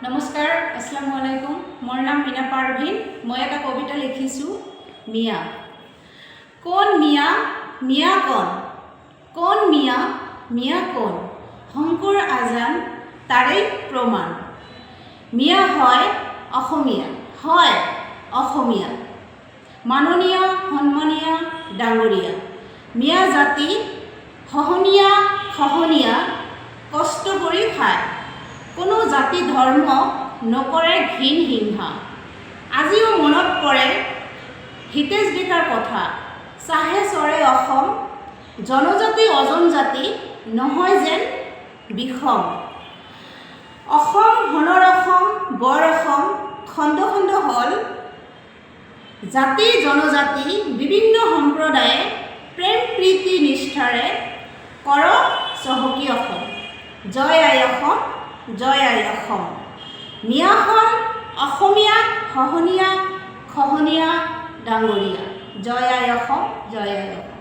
নমস্কাৰ, আসসালামু আলাইকুম। মোৰ নাম মিনা পাৰভিন। মই এটা কবিতা লিখিছোঁ, মিয়া। কোন মিয়া, মিয়া কোন? কোন মিয়া, মিয়া কোন? শংকৰ আজান তাৰেই প্ৰমাণ। মিয়া হয় অসমীয়া, হয় অসমীয়া, মাননীয় সন্মানীয় ডাঙৰীয়া। মিয়া জাতি খহনীয়া খহনীয়া, কষ্ট কৰি খায়, কোনো জাতি ধৰ্ম নকৰে ঘিণ হিংসা। আজিও মনত পৰে হিতেশ ডেকাৰ কথা, চাহে চৰে অসম, জনজাতি অজনজাতি নহয় যেন বিষম। অসম সোণৰ অসম, বৰ অসম, খণ্ড খণ্ড হ'ল, জাতি জনজাতি বিভিন্ন সম্প্ৰদায়ে প্ৰেম প্ৰীতি নিষ্ঠাৰে কৰক চহকী অসম। জয় আই অসম, জয় আই অসম। মিয়াখন অসমীয়া খহনীয়া খহনীয়া ডাঙৰীয়া। জয় আই অসম, জয় আই অসম।